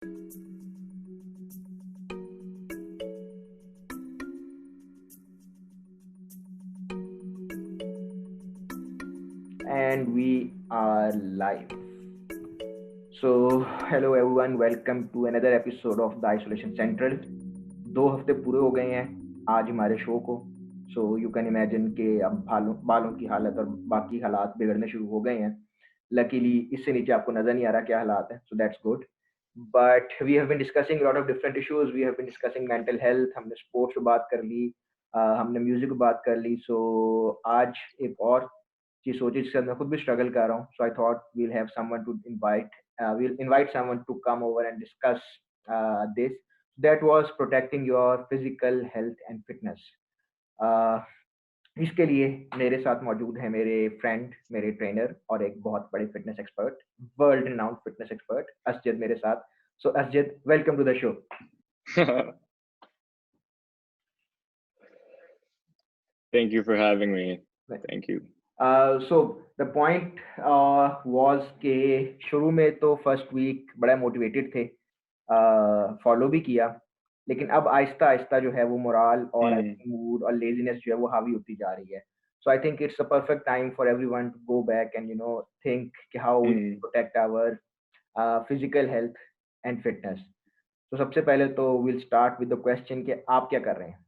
And we are live. So, hello everyone, welcome to another episode of The Isolation Central. 2 हफ्ते पूरे हो गए हैं आज हमारे शो को. सो यू कैन इमेजिन कि अब बालों की हालत और बाकी हालात बिगड़ने शुरू हो गए हैं. लकीली इससे नीचे आपको नज़र नहीं आ रहा क्या हालात है, so that's good. But we have been discussing lot of different issues. We have been discussing mental health, हमने स्पोर्ट्स पे बात कर ली, हमने म्यूजिक पे बात कर ली. सो आज एक और चीज सोची जिसके साथ मैं खुद भी स्ट्रगल कर रहा हूँ. So I thought we'll have someone to invite, we'll invite someone to come over and discuss this. That was protecting your physical health and fitness. uh, इसके लिए मेरे साथ मौजूद है मेरे फ्रेंड, मेरे ट्रेनर और एक बहुत बड़े fitness expert, world renowned fitness expert Asjad मेरे साथ. So Asjad, welcome to the show. Thank you for having me. Thank you. So the point was के शुरू में तो फर्स्ट वीक बड़ा मोटिवेटेड थे, फॉलो भी किया, लेकिन अब आहिस्ता आहिस्ता जो है वो मोरल और मूड और लेजीनेस जो है वो हावी होती जा रही है. So I think it's a perfect time for everyone to go back and think कि how we protect our physical health and fitness. तो सबसे पहले तो will start with the question कि आप क्या कर रहे हैं?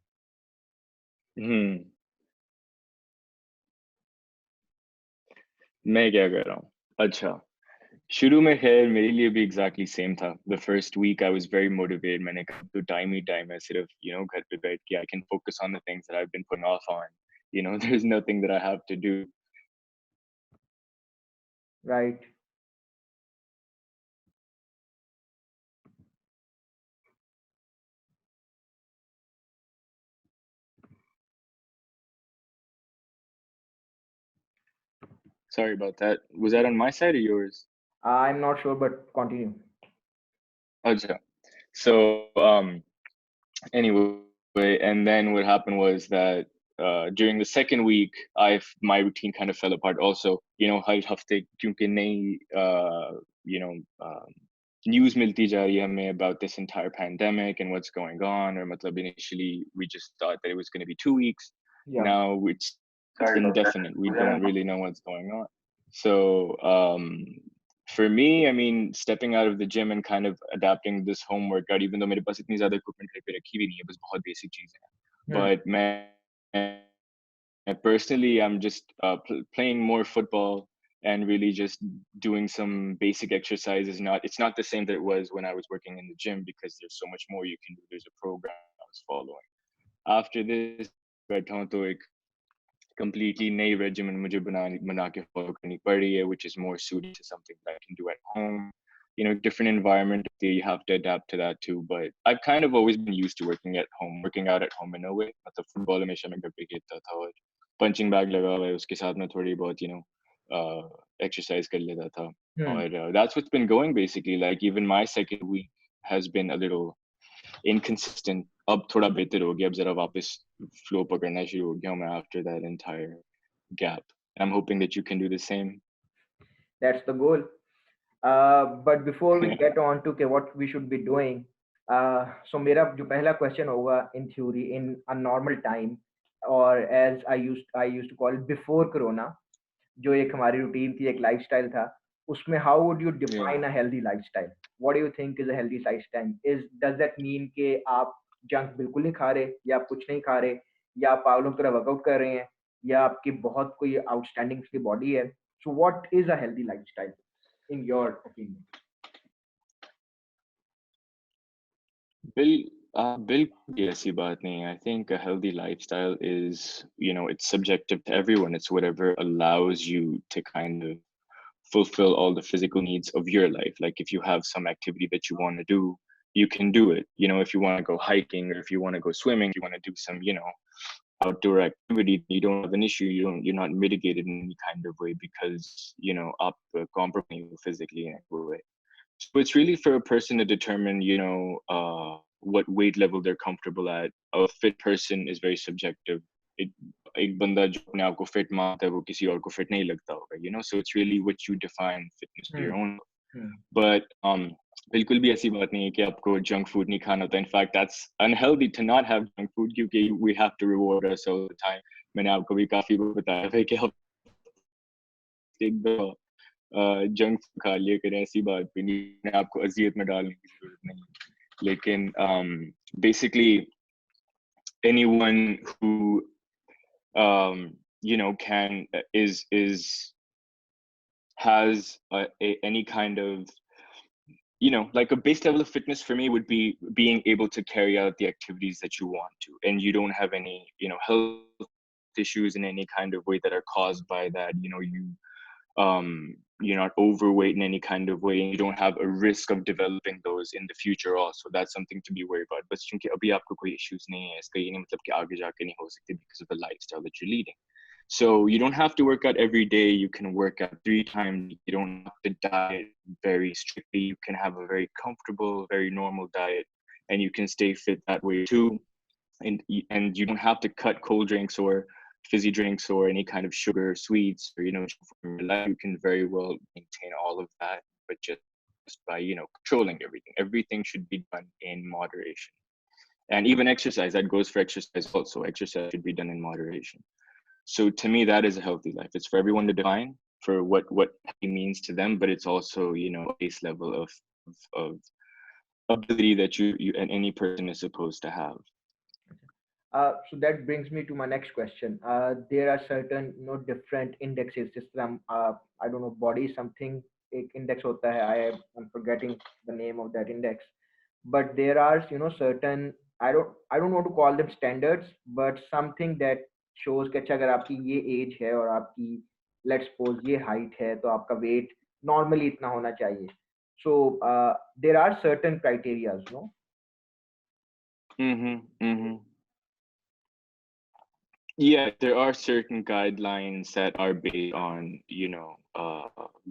मैं क्या कर रहा हूँ? अच्छा, शुरू में खैर मेरे लिए भी एग्जैक्टली सेम था. The first week I was very motivated. मैंने कहा तो टाइम है सिर्फ घर पे बैठ के I can focus on the things that I have been putting off on. There is nothing that I have to do. Right. Sorry about that. Was that on my side or yours? I'm not sure, but continue. Acha. So anyway, and then what happened was that during the second week, my routine kind of fell apart. Also, हर हफ्ते क्योंकि नई news मिलती जा रही है हमें about this entire pandemic and what's going on. Or मतलब initially we just thought that it was going to be 2 weeks. Yeah. Now it's indefinite. We don't really know what's going on. So for me, I mean, stepping out of the gym and kind of adapting this home workout, even though मेरे पास इतनी ज़्यादा equipment घर पे रखी भी नहीं है, बस बहुत basic चीज़ें हैं. But personally, I'm just playing more football and really just doing some basic exercises. It's not the same that it was when I was working in the gym because there's so much more you can do. There's a program I was following. After this, बैठा हूँ तो एक completely new regimen मुझे बना के follow करनी पड़ रही है, which is more suited to something that I can do at home. Different environment, you have to adapt to that too. But I've kind of always been used to working out at home in a way. मतलब football हमेशा मैं घर पे खेलता था और punching bag लगा हुआ है, उसके साथ में थोड़ी बहुत exercise कर लेता था. और that's what's been going basically. Like even my second week has been a little inconsistent. अब थोड़ा बेहतर हो गया, अब जरा वापस flow पकड़ना शुरू हो गया हूँ मैं after that entire gap. I'm hoping that you can do the same. That's the goal. But before we get on to what we should be doing, so मेरा जो पहला question होगा in theory in a normal time, or as I used to call it before corona, जो एक हमारी routine थी, एक lifestyle था, उसमें how would you define a healthy lifestyle? What do you think is a healthy lifestyle? Does that mean कि आप junk बिल्कुल नहीं खा रहे, या आप कुछ नहीं खा रहे, या आप पागलों की तरह वर्कआउट कर रहे हैं, या आपकी बहुत कोई outstanding सी body है? So what is a healthy lifestyle in your opinion? बिल्कुल भी ऐसी बात नहीं है. I think a healthy lifestyle is, it's subjective to everyone. It's whatever allows you to kind of fulfill all the physical needs of your life. Like if you have some activity that you want to do, you can do it. If you want to go hiking or if you want to go swimming, if you want to do some, outdoor activity, you don't have an issue. You're not mitigated in any kind of way because, up compromising physically in a way. So it's really for a person to determine, what weight level they're comfortable at. A fit person is very subjective. एक बंदा जो अपने आप को fit मानता है वो किसी और को fit नहीं लगता होगा, so it's really what you define fitness to your own. But बिल्कुल भी ऐसी बात नहीं है कि आपको जंक फूड नहीं खाना होता. In fact that's unhealthy to not have junk food, क्योंकि we have to reward ourselves all the time. मैंने आपको भी काफी बार बताया था कि आप एक दफा जंक फूड खा लिया करें, ऐसी बात भी नहीं है, आपको अजियत में डालने की जरूरत नहीं है. लेकिन basically anyone who can is has any kind of, like a base level of fitness for me would be being able to carry out the activities that you want to, and you don't have any, health issues in any kind of way that are caused by that. You're not overweight in any kind of way, and you don't have a risk of developing those in the future also. That's something to be worried about. बस क्योंकि अभी आपको कोई issues नहीं है, इसका ये नहीं मतलब कि आगे जाके नहीं हो सकते because of the lifestyle that you're leading. So you don't have to work out every day. You can work out 3 times. You don't have to diet very strictly. You can have a very comfortable, very normal diet, and you can stay fit that way too. And you don't have to cut cold drinks or fizzy drinks or any kind of sugar, sweets, or from your life. You can very well maintain all of that, but just by controlling everything. Everything should be done in moderation. And even exercise, that goes for exercise also. Exercise should be done in moderation. So to me, that is a healthy life. It's for everyone to define for what healthy means to them, but it's also a base level of ability that you and any person is supposed to have. So that brings me to my next question. There are certain, different indexes. Just I don't know, body something एक index होता है. I'm forgetting the name of that index. But there are, certain. I don't want to call them standards, but something that shows कि अच्छा अगर आपकी ये age है और आपकी let's suppose ये height है तो आपका weight normally इतना होना चाहिए. So there are certain criterias, no? Mm-hmm. Mm-hmm. Yeah, there are certain guidelines that are based on,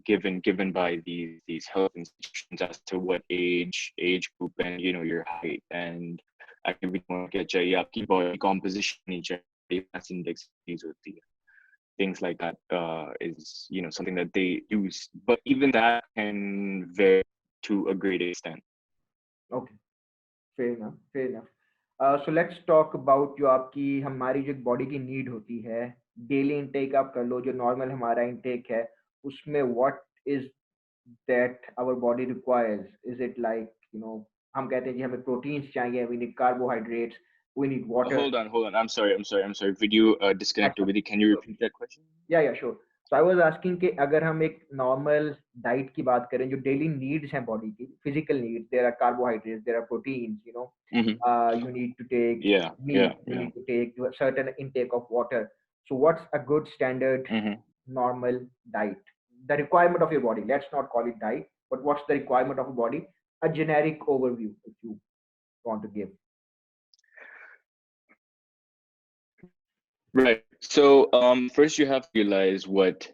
given by these health institutions as to what age group and your height and activity होना क्या चाहिए, आपकी body composition नहीं चाहिए, mass index चीज होती है. Things like that is something that they use, but even that can vary to a great extent. Okay. Fair enough fair enough so let's talk about जो आपकी हमारी जो बॉडी की नीड होती है डेली इनटेक आप कर लो जो नॉर्मल हमारा इनटेक है उसमें what is that our body requires is it like हम कहते हैं कि हमें प्रोटीन्स चाहिए we need carbohydrates we need water Hold on. I'm sorry. Video disconnected. अच्छा With you. Can you repeat that question? या sure so I was asking कि अगर हम एक नॉर्मल डाइट की बात करें जो डेली नीड्स हैं बॉडी की physical needs there are carbohydrates there are proteins Mm-hmm. you need to take Yeah, meat you yeah. need to take a certain intake of water so what's a good standard Mm-hmm. normal diet the requirement of your body let's not call it diet but what's the requirement of a body a generic overview if you want to give Right. So first you have to realize what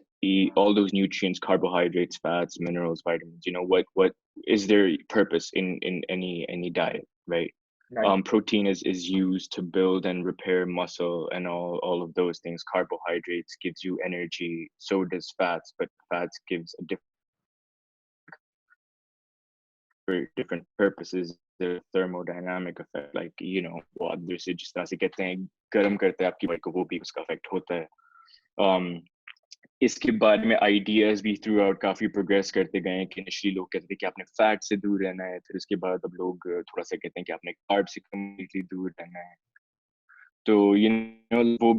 all those nutrients, carbohydrates, fats, minerals, vitamins, what is their purpose in any diet, right? right Protein is used to build and repair muscle and all of those things. Carbohydrates gives you energy, so does fats, but fats gives a different purposes. The thermodynamic effect, like वो आप दूसरे जिस तरह से कहते हैं गर्म करते हैं आपकी बॉडी को, वो भी उसका इफेक्ट होता है. um, इसके बारे में आइडियाज भी थ्रू आउट काफी प्रोग्रेस करते गए हैं कि इनिशियली लोग कहते थे कि आपने फैट से दूर रहना है, फिर उसके बाद अब लोग थोड़ा सा कहते हैं कि आपने कार्ब से कम्प्लीटली दूर रहना है. तो वो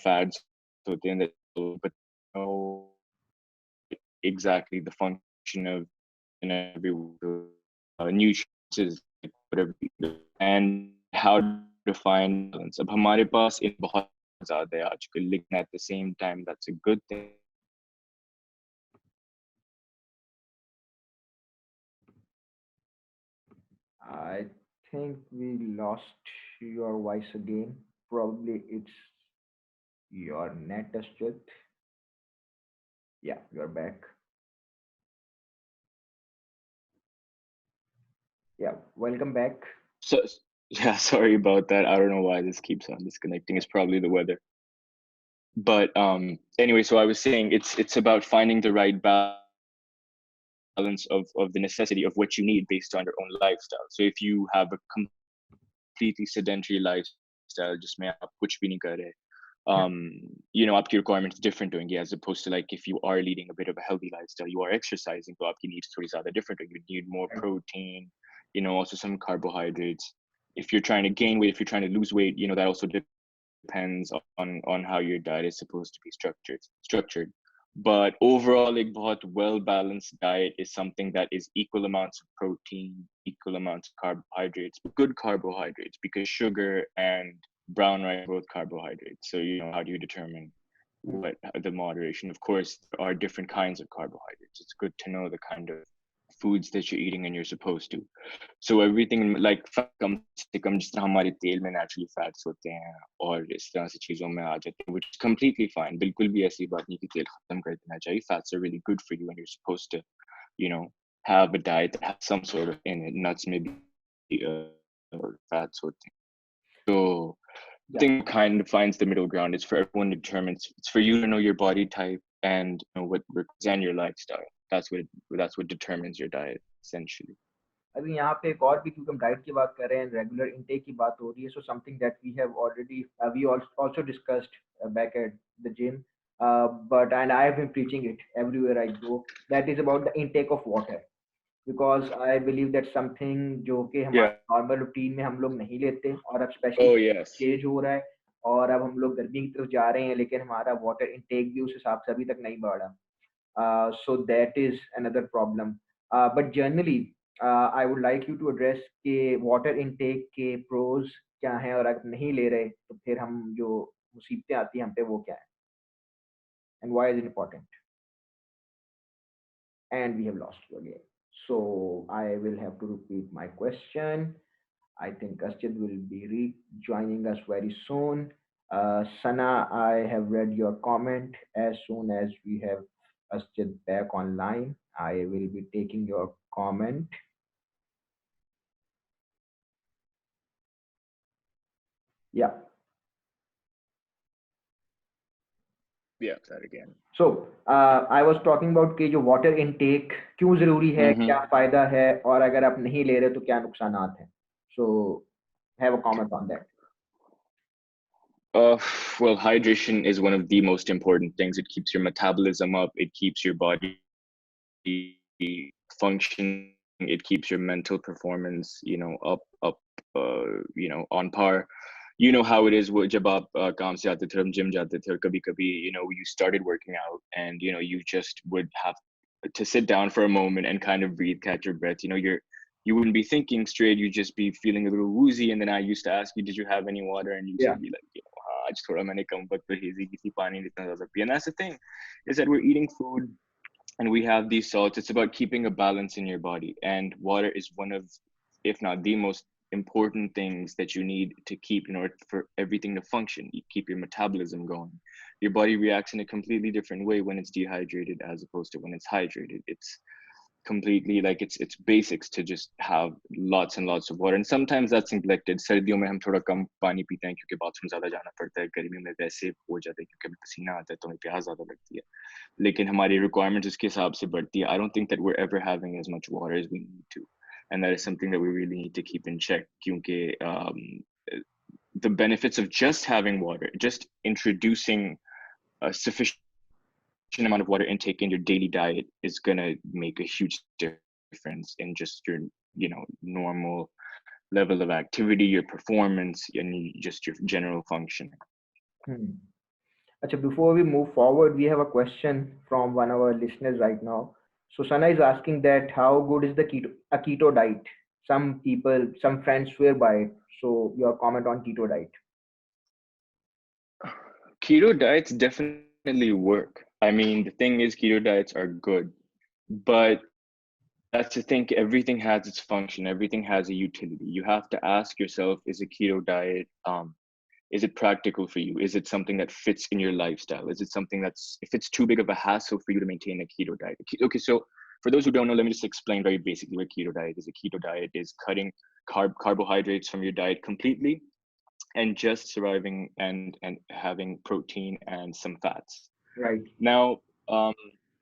फैट्स होते हैं but know exactly the function of in every nutrients is whatever and how to find balance. अब हमारे पास इन बहुत ज़्यादा है आजकल, लेकिन at the same time that's a good thing. I think we lost your voice again probably it's your net Asjad. Yeah you're back yeah welcome back So yeah, sorry about that. I don't know why this keeps on disconnecting. It's probably the weather. But anyway, so I was saying it's about finding the right balance balance of the necessity of what you need based on your own lifestyle. So if you have a completely sedentary lifestyle, just mein aap kuch bhi nahi kar rahe, आपकी requirements different होंगी, as opposed to like if you are leading a bit of a healthy lifestyle, you are exercising, तो आपकी needs थोड़ी ज़्यादा different होंगी. You need more right. protein, also some carbohydrates. If you're trying to gain weight, if you're trying to lose weight, that also depends on how your diet is supposed to be structured. But overall, a बहुत well balanced diet is something that is equal amounts of protein, equal amounts of carbohydrates, good carbohydrates, because sugar and brown rice are both carbohydrates. So how do you determine Hmm. what the moderation? Of course, there are different kinds of carbohydrates. It's good to know the kind of foods that you're eating and you're supposed to. So everything like कम से कम जिस तरह हमारे तेल में naturally fats होते हैं और इस तरह से चीज़ों में आ जाते हैं, which is completely fine. बिल्कुल भी ऐसी बात नहीं कि तेल खत्म कर देना चाहिए. Fats are really good for you, and you're supposed to, you know, have a diet that has some sort of in it. Nuts maybe or fats होते हैं. So I Yeah. think kind of finds the middle ground. It's for everyone to determine. It's for you to know your body type and what works and your lifestyle. That's what determines your diet essentially. अभी यहाँ पे एक और भी, क्योंकि हम diet की बात कर रहे हैं, रेगुलर इनटेक की बात हो रही है, so something that we have already we also discussed back at the gym, but and I have been preaching it everywhere I go, that is about the intake of water, because I believe that something जो कि Yeah. हमारे normal routine में हम लोग नहीं लेते, और अब स्पेशली Oh yes. चेंज हो रहा है, और अब हम लोग गर्मी की तरफ जा रहे हैं, लेकिन हमारा वाटर इनटेक भी उस हिसाब से अभी तक नहीं बढ़ा. So that is another problem. But generally, I would like you to address कि water intake के pros क्या हैं, और अगर नहीं ले रहे तो फिर हम जो मुसीबतें आती हैं हम पे वो क्या है, and why is it important? And we have lost you again. So I will have to repeat my question. I think Asjad will be rejoining us very soon. Sana, I have read your comment. As soon as we have Asjad back online, I will be taking your comment. Yeah. Yeah, that again. So I was talking about कि जो water intake क्यों ज़रूरी है, Mm-hmm. क्या फ़ायदा है, और अगर आप नहीं ले रहे तो क्या नुकसानात हैं. So have a comment on that. Uh, well, hydration is one of the most important things. It keeps your metabolism up. It keeps your body functioning. It keeps your mental performance, up, on par. You know how it is. जब आप काम से आते थे, हम gym जाते थे, और कभी-कभी, you started working out, and you just would have to sit down for a moment and kind of breathe, catch your breath. You wouldn't be thinking straight. You'd just be feeling a little woozy. And then I used to ask you, did you have any water? And you used Yeah. to be like, आज थोड़ा मैंने कम वक्त पे hazy की थी, पानी नहीं इतना ज़्यादा पिया. And that's the thing, is that we're eating food and we have these salts. It's about keeping a balance in your body. And water is one of, if not the most important things that you need to keep in order for everything to function. You keep your metabolism going. Your body reacts in a completely different way when it's dehydrated as opposed to when it's hydrated. It's completely like it's basics to just have lots and lots of water, and sometimes that's neglected. सर्दियों में हम थोड़ा कम पानी पीते हैं क्योंकि bathroom ज़्यादा जाना पड़ता है, गर्मी में वैसे हो जाता है क्योंकि अभी पसीना आता है तो हमें प्यास ज़्यादा लगती है, लेकिन हमारी requirements उसके हिसाब से बढ़ती है. I don't think that we're ever having as much water as we need to, and that is something that we really need to keep in check क्योंकि the benefits of just having water, just introducing a sufficient amount of water intake in your daily diet is going to make a huge difference in just your normal level of activity, your performance, and just your general functioning. Hmm. Achha, before we move forward, we have a question from one of our listeners right now. So Sana is asking that how good is the keto diet? Some people, some friends swear by it. So your comment on keto diet? Keto diets definitely work. I mean, the thing is, keto diets are good, but that's to think everything has its function, everything has a utility. You have to ask yourself, is a keto diet is it practical for you? Is it something that fits in your lifestyle? Is it something that's, if it's too big of a hassle for you to maintain a keto diet? Okay, so for those who don't know, let me just explain very basically what keto diet is. A keto diet is cutting carbohydrates from your diet completely and just surviving and having protein and some fats. Right. Now, um,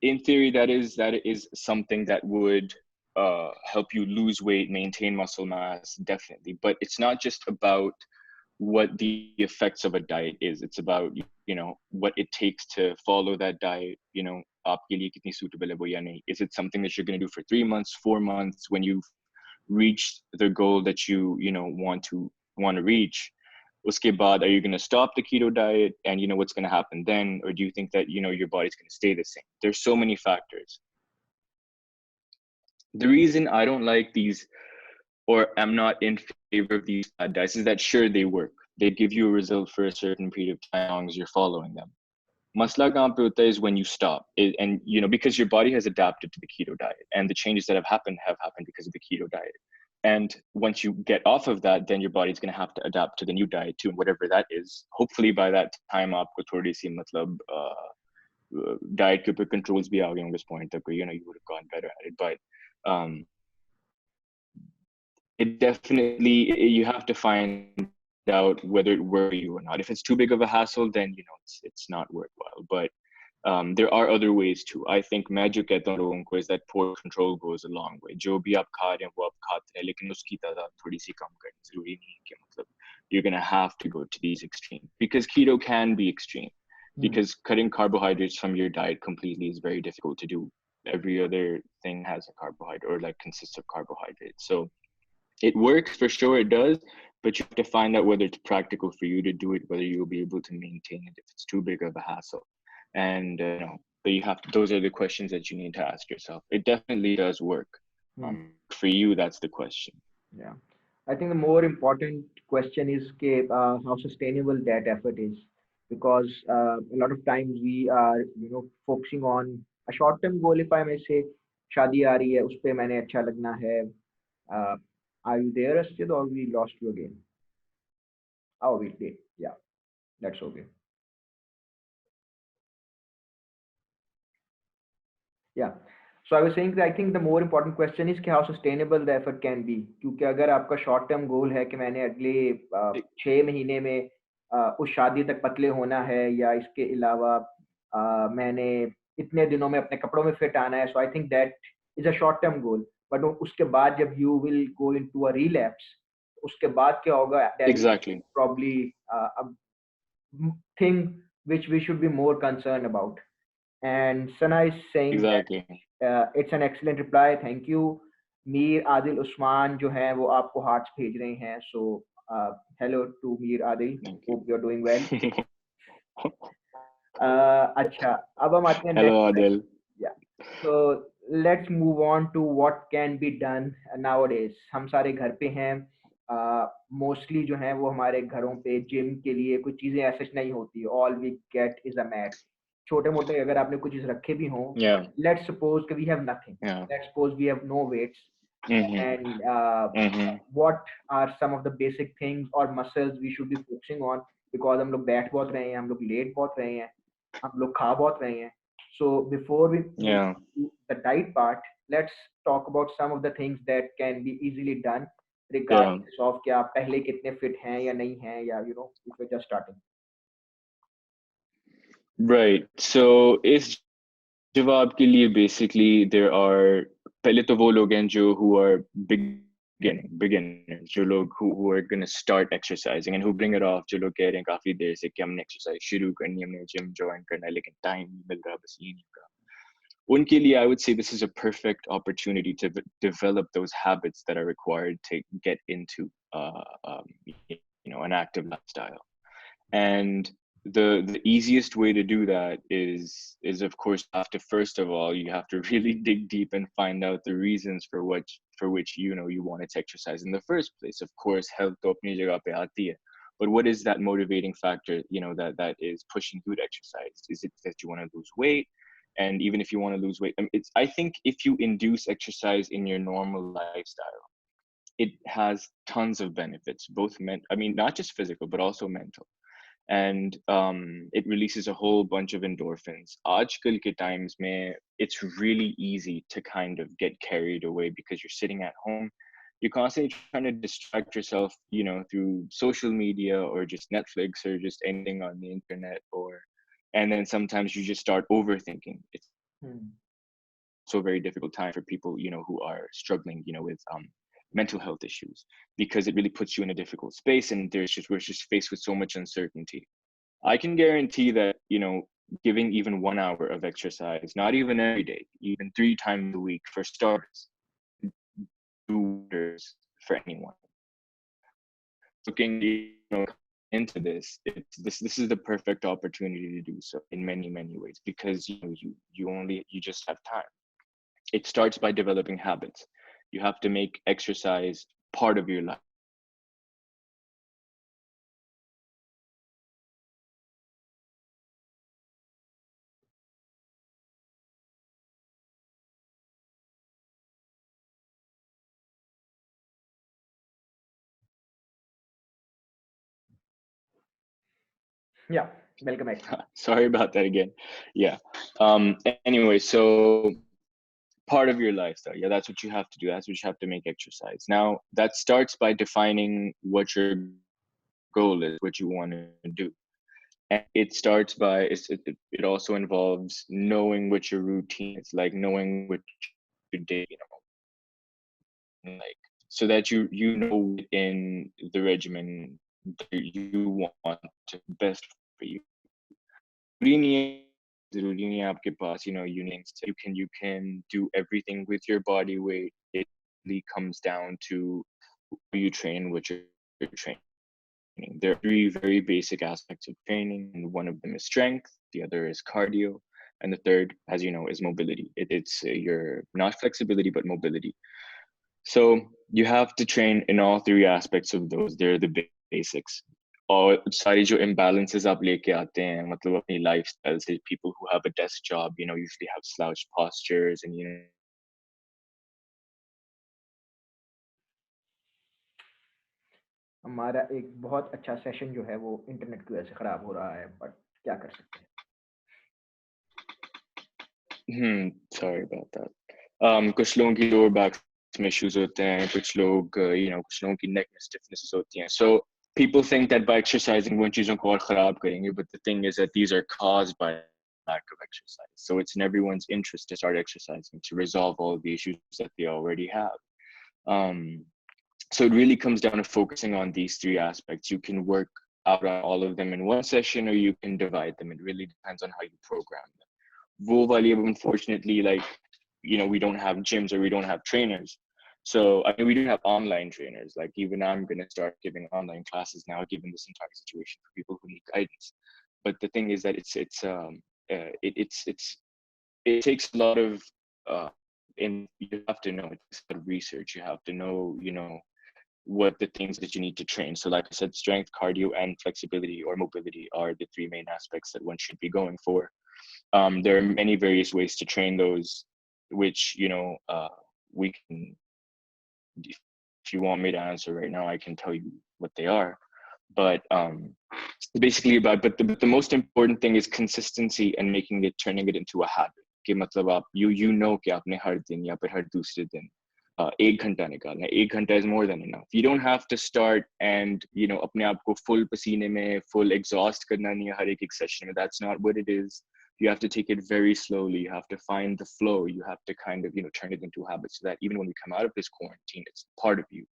in theory, that is something that would help you lose weight, maintain muscle mass, definitely. But it's not just about what the effects of a diet is. It's about, what it takes to follow that diet. आपके लिए कितनी suitable है वो या नहीं. Is it something that you're going to do for 3 months, 4 months, when you've reached the goal that you want to reach? Uske baad, are you going to stop the keto diet, and what's going to happen then? Or do you think that your body's going to stay the same? There's so many factors. The reason I don't like these, or I'm not in favor of these fad diets, is that sure, they work. They give you a result for a certain period of time as long as you're following them. Masla kahan pe hota is when you stop it, and because your body has adapted to the keto diet, and the changes that have happened because of the keto diet. And once you get off of that, then your body's going to have to adapt to the new diet too, and whatever that is. Hopefully by that time aapko thodi si diet ke upar controls bhi aa gaye honge this point tak, you would have gone better at it. But it definitely, you have to find out whether it works for you or not. If it's too big of a hassle, then it's not worthwhile. But there are other ways too. I think मैं जो कहता हूँ लोगों को is that portion control goes a long way. जो भी आप खा रहे हैं वो आप खाते हैं, लेकिन उसकी तादाद थोड़ी सी कम करनी जरूरी नहीं है कि मतलब you're gonna have to go to these extremes, because keto can be extreme. Because cutting carbohydrates from your diet completely is very difficult to do. Every other thing has a carbohydrate, or like consists of carbohydrates. So it works for sure, it does, but you have to find out whether it's practical for you to do it, whether you'll be able to maintain it, if it's too big of a hassle. And but those are the questions that you need to ask yourself. It definitely does work. For you, that's the question. Yeah, I think the more important question is how sustainable that effort is, because a lot of times we are focusing on a short term goal. If I may say, शादी आ रही है उस पे मैंने अच्छा लगना है. uh, are you there, Asjad, or we lost you again? Oh, we did. Yeah, that's okay. Yeah. So I was saying that I think the more important question is कि how sustainable the effort can be. क्योंकि अगर आपका short term goal है कि मैंने अगले 6 महीने में उस शादी तक पतले होना है, या इसके अलावा मैंने इतने दिनों में अपने कपड़ों में फिट आना है, so I think that is a short term goal. But उसके बाद जब you will go into a relapse, उसके बाद क्या होगा? That is Exactly. probably a thing which we should be more concerned about. And Sana is saying that Exactly. it's an excellent reply. Thank you. Mir Adil Usman जो हैं वो आपको hearts भेज रहे हैं. So hello to Mir Adil. Thank Hope you're doing well. you. अच्छा, अब हम आते हैं Hello, next Adil. question. Yeah. So let's move on to what can be done nowadays. हम सारे घर पे हैं. मोस्टली जो है वो हमारे घरों पे जिम के लिए कुछ चीजें ऐसे नहीं होती. All we get is a mat. छोटे मोटे अगर आपने कुछ चीज रखे भी हों, Yeah. let's suppose that we have nothing. Yeah. Let's suppose we have no weights. And what are some of the basic things or muscles we should be focusing on? Because हम लोग बैठ बहुत रहे हैं, हम लोग लेट बहुत रहे हैं, हम लोग खा बहुत रहे हैं. So before we move Yeah. to the diet part, let's talk about some of the things that can be easily done Yeah. regardless of कि आप पहले कितने fit हैं या नहीं हैं, या if you're just starting. Right. So इस जवाब के लिए basically there are, पहले तो वो लोग हैं जो who are beginners, जो लोग who are going to start exercising and who bring it off, जो लोग कह रहे हैं काफी देर से कि हमने exercise शुरू करनी है, हमने gym join करना है, लेकिन time नहीं मिल रहा, बस ये नहीं हो रहा. उनके लिए I would say this is a perfect opportunity to develop those habits that are required to get into an active lifestyle. And the easiest way to do that is of course, have to, first of all, you have to really dig deep and find out the reasons for which you wanted to exercise in the first place. Of course, health to apni jagah pe aati hai, but what is that motivating factor that is pushing you to exercise? Is it that you want to lose weight? And even if you want to lose weight, I think if you induce exercise in your normal lifestyle, it has tons of benefits, not just physical but also mental. And it releases a whole bunch of endorphins. Aajkal ke times mein, it's really easy to kind of get carried away because you're sitting at home. You're constantly trying to distract yourself, through social media or just Netflix or just anything on the internet, and then sometimes you just start overthinking. It's also a very difficult time for people, who are struggling, with mental health issues, because it really puts you in a difficult space, and we're just faced with so much uncertainty. I can guarantee that, giving even 1 hour of exercise, not even every day, even 3 times a week for starters, do wonders for anyone. Looking, into this is the perfect opportunity to do so in many, many ways, because you just have time. It starts by developing habits. You have to make exercise part of your life. Yeah, welcome back. Sorry about that again. Yeah. Anyway, so part of your lifestyle. Yeah, that's what you have to do. That's what you have to make exercise. Now, that starts by defining what your goal is, what you want to do. And it starts by, it also involves knowing what your routine is, like knowing what your day, like, so that you know in the regimen that you want to best for you. ज़रूरी नहीं है आपके पास, you can do everything with your body weight. It really comes down to who you train, what you're training. There are three very basic aspects of training, and one of them is strength, the other is cardio, and the third, as you know, is mobility. It's your not flexibility but mobility. So you have to train in all three aspects of those. They're the basics. और सारी जो imbalances आप लेके आते हैं, मतलब अपनी lifestyle से, people who have a desk job, usually have slouched postures, and हमारा एक बहुत अच्छा सेशन जो है वो इंटरनेट की वजह से खराब हो रहा है, बट क्या कर सकते हैं. sorry about that. कुछ लोगों की lower back में issues होते हैं, कुछ लोगों की neck में stiffnesses होती हैं. So people think that by exercising वो चीज़ों को और खराब करेंगे, but the thing is that these are caused by lack of exercise. So it's in everyone's interest to start exercising to resolve all of the issues that they already have. So it really comes down to focusing on these three aspects. You can work out on all of them in one session, or you can divide them. It really depends on how you program them. Unfortunately, like, we don't have gyms, or we don't have trainers. So I mean, we do have online trainers. Like, even I'm going to start giving online classes now, given this entire situation, for people who need guidance. But the thing is that it takes a lot of and you have to know, it takes a lot of research. You have to know, what the things that you need to train. So like I said, strength, cardio, and flexibility or mobility are the three main aspects that one should be going for. There are many various ways to train those, which, we can, if you want me to answer right now, I can tell you what they are. But basically about, but the most important thing is consistency and turning it into a habit. कि मतलब आप you know कि आपने हर दिन या फिर हर दूसरे दिन 1 घंटा निकालना है. 1 घंटा is more than enough. You don't have to start and अपने आप को full पसीने में, full exhaust करना नहीं है हर एक session में. That's not what it is. You have to take it very slowly. You have to find the flow. You have to kind of turn it into a habit, so that even when we come out of this quarantine, it's part of you.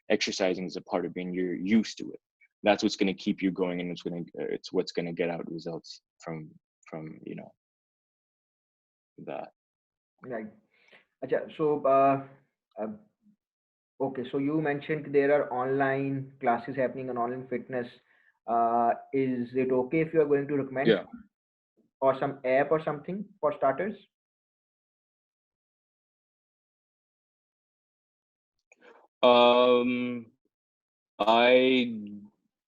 Exercising is a part of being. You're used to it. That's what's going to keep you going, and it's what's going to get out results from that. Right. Acha, so uh, okay, so you mentioned there are online classes happening on online fitness. Is it okay if you are going to recommend Yeah. or some app or something for starters? I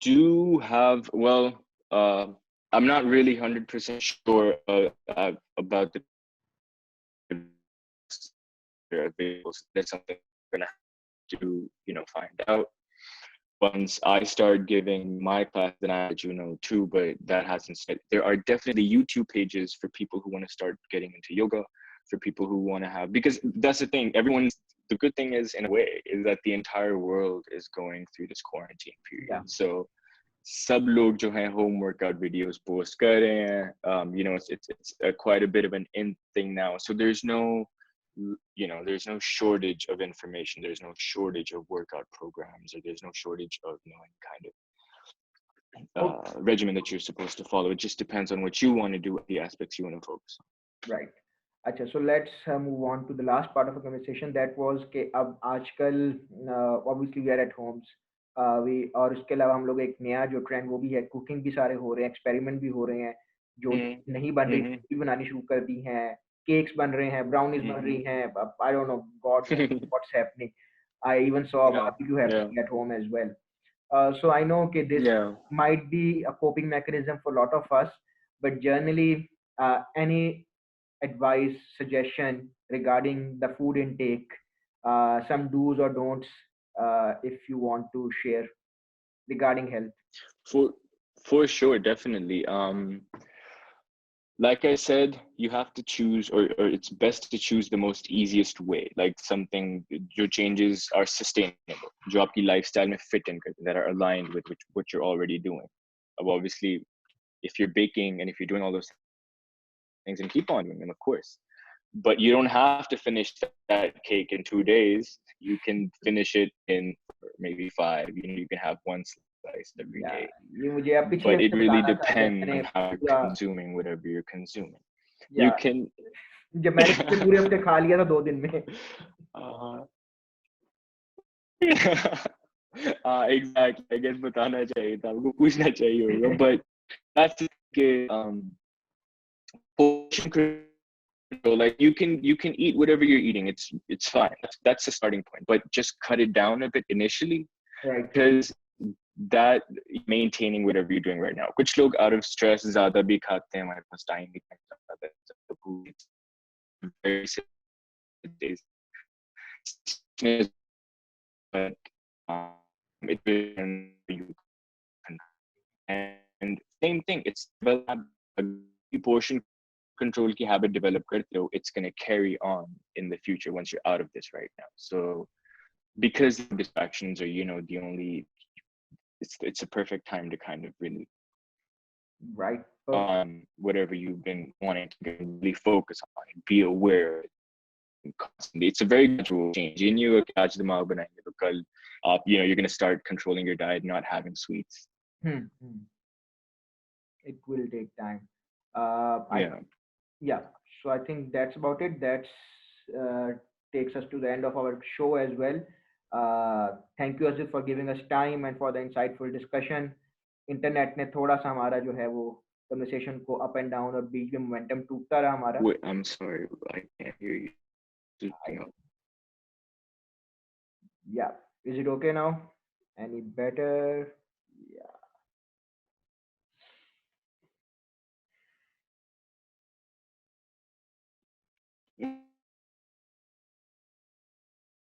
do have, well, I'm not really 100% sure about the available. So that's something I'm gonna have to find out once I start giving my class. Then I let you know too, but that hasn't started. There are definitely YouTube pages for people who want to start getting into yoga, for people who want to have, because that's the thing, the good thing is, in a way, is that the entire world is going through this quarantine period. Yeah. So सब लोग जो है home workout videos post कर रहे हैं. It's quite a bit of an in thing now. So there's no shortage of information. There's no shortage of workout programs, or there's no shortage of knowing kind of Okay, regimen that you're supposed to follow. It just depends on what you want to do, the aspects you want to focus right. अच्छा, so let's move on to the last part of the conversation. That was कि अब आजकल obviously we are at homes, we और उसके अलावा हम लोग एक नया जो ट्रेंड वो भी है, कुकिंग भी सारे हो रहे हैं, एक्सपेरिमेंट भी हो रहे हैं, जो on. नहीं बन रही Mm-hmm. भी बनानी शुरू कर दी हैं, केक्स बन रहे हैं, ब्राउनीज बन रही हैं, I don't know, God knows Mm-hmm. what's happening. I even saw a Yeah, barbecue yeah, happening at home as well. So I know okay, this yeah. might be a coping mechanism for a lot of us, but generally, any advice, suggestion regarding the food intake, some do's or don'ts, if you want to share regarding health. For for sure, definitely. Like I said, you have to choose, or it's best to choose the most easiest way, like something your changes are sustainable, जो आपकी lifestyle में fit in करते हैं, that are aligned with what you're already doing. Obviously, if you're baking and if you're doing all those things and keep on doing them, of course. But you don't have to finish that cake in 2 days. You can finish it in maybe 5. You can have one slice every Yeah, day. ये मुझे आप पिछले But it हफ्ते really बताना था जब depends मैंने on how you're पूरा consuming whatever you're consuming. या You can. जब मैंने पिछले पूरे हफ्ते खा लिया था 2 दिन में. uh, exactly. I guess बताना चाहिए था, आपको पूछना चाहिए होगा. But that's it. Portion control, like you can eat whatever you're eating. It's fine. That's the starting point. But just cut it down a bit initially, Right. because that maintaining whatever you're doing right now. कुछ लोग out of stress ज़्यादा भी खाते हैं, हमारे पास time नहीं होता है. It's very days. But it will you and same thing. It's develop a portion control ki habit develop karte ho, it's going to carry on in the future once you're out of this right now. So because distractions are the only, it's a perfect time to kind of really Right. on whatever you've been wanting to really focus on it, be aware constantly. It's a very gradual change. In you catch the mal banayenge to kal you're going to start controlling your diet, not having sweets. It will take time. Yeah. Yeah, so I think that's about it. That's takes us to the end of our show as well. Thank you Asjad for giving us time and for the insightful discussion. Internet ने थोड़ा सा हमारा जो है वो conversation को up and down और बीच में मोमेंटम टूटता रहा हमारा. Wait, I'm sorry, I can't hear you. Yeah, is it okay now? Any better? Yeah.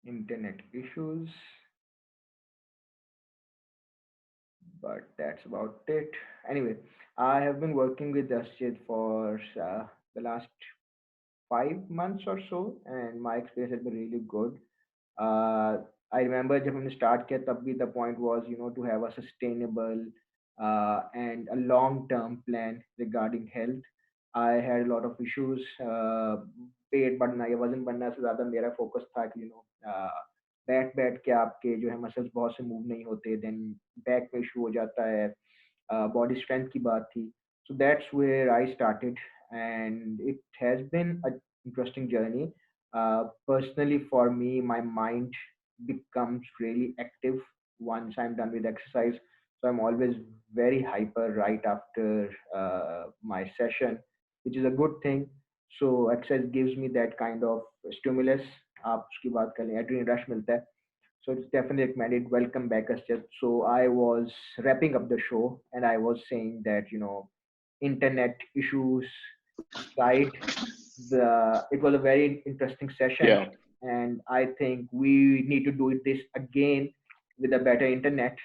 Internet issues, but that's about it. Anyway, I have been working with Asjad for the last 5 months or so, and my experience has been really good. Uh, I remember जब हमने start किया तब भी the point was to have a sustainable and a long term plan regarding health. I had a lot of issues. पेट बढ़ना या वजन बढ़ना से ज़्यादा मेरा फोकस था कि बैठ बैठ के आपके जो है मसल्स बहुत से मूव नहीं होते, देन बैक में इशू हो जाता है, बॉडी स्ट्रेंथ की बात थी. So that's where I started, and it has been an interesting journey. Personally, for me, my mind becomes really active once I'm done with exercise. So I'm always very hyper right after my session, which is a good thing. So exercise gives me that kind of stimulus. आप उसकी बात करें, adrenaline rush मिलता है. So it's definitely recommended. Welcome back, Asjad. So I was wrapping up the show, and I was saying that internet issues aside, it was a very interesting session, Yeah, and I think we need to do this again with a better internet,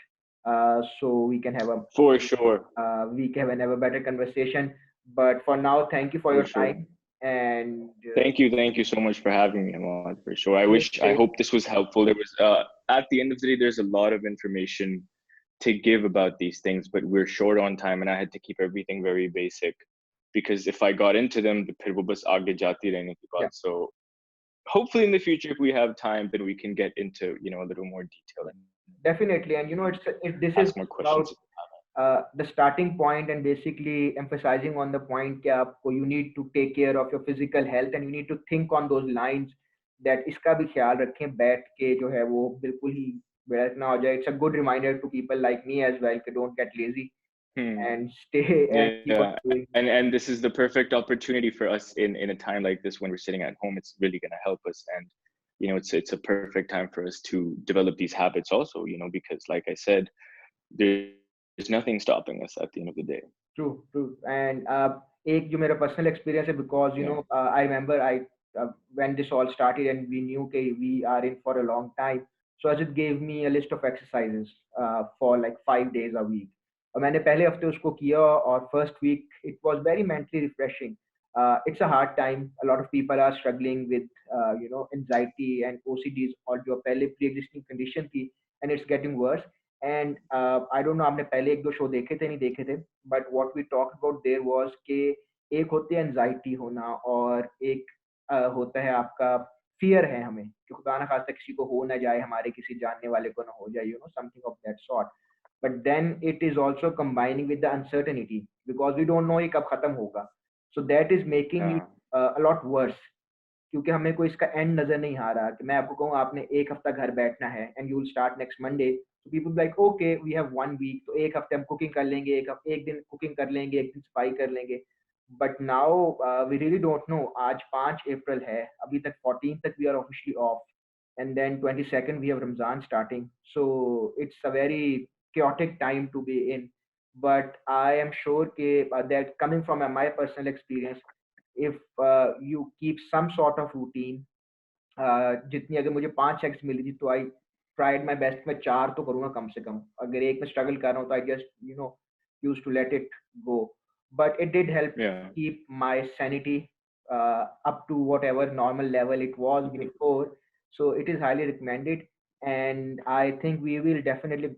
so we can have for sure. have a better conversation. But for now, thank you for For your sure. time, and Thank you so much for having me, Hammad, for sure. stay I safe. hope this was helpful. There was, at the end of the day, there's a lot of information to give about these things, but we're short on time, and I had to keep everything very basic because if I got into them, the फिर वो बस आगे जाती रहने की Yeah, बात. So hopefully in the future, if we have time, then we can get into a little more detail and definitely. And this is ask more about questions. the starting point, and basically emphasizing on the point कि आपको you need to take care of your physical health and you need to think on those lines that इसका भी ख्याल रखें बैठ के जो है वो बिल्कुल ही बेड़क ना हो जाए. It's a good reminder to people like me as well कि don't get lazy Hmm. and stay and keep on Yeah, doing. and this is the perfect opportunity for us in a time like this when we're sitting at home. It's really going to help us, and it's a perfect time for us to develop these habits also. Because like I said, there's nothing stopping us at the end of the day. True, true. And एक जो मेरा personal experience है because Yeah. I remember when this all started and we knew that we are in for a long time. So Ajit gave me a list of exercises for like 5 days a week. और मैंने पहले हफ्ते उसको किया और first week it was very mentally refreshing. It's a hard time. A lot of people are struggling with anxiety and OCDs और जो पहले pre-existing condition थी and it's getting worse. And I don't know आपने पहले एक दो show देखे थे नहीं देखे थे but what we talk about there was कि एक होती है एंजाइटी होना और एक होता है आपका फियर है हमें कि खुदा ना खास्ता किसी को हो ना जाए हमारे किसी जानने वाले को ना हो जाए something of that sort but then it is also combining with the uncertainty because we don't know ये कब खत्म होगा so that is making Yeah. It a lot worse क्योंकि हमें कोई इसका एंड नजर नहीं आ रहा कि मैं आपको कहूँ आपने एक हफ्ता घर बैठना है and you will start next Monday तो people like okay we have 1 week तो एक हफ्ते हम कुकिंग कर लेंगे एक दिन कुकिंग कर लेंगे एक दिन सफाई कर लेंगे but now we really don't know आज 5 अप्रैल है अभी तक 14 तक we are officially off and then 22nd we have Ramzan starting so it's a very chaotic time to be in but I am sure that coming from my personal experience if you keep some sort of routine जितनी अगर मुझे 5 x मिली थी तो I tried my best मैं 4 तो करूंगा कम से कम अगर एक में स्ट्रगल कर रहा हूँ तो I just use to let it go but it did help Yeah. Keep my sanity up to whatever normal level it was before so it is highly recommended and I think we will definitely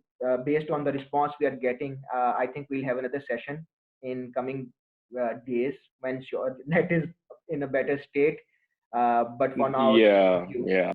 based on the response we are getting I think we'll have another session in coming days when sure net is in a better state but for now, thank Yeah. you. Yeah.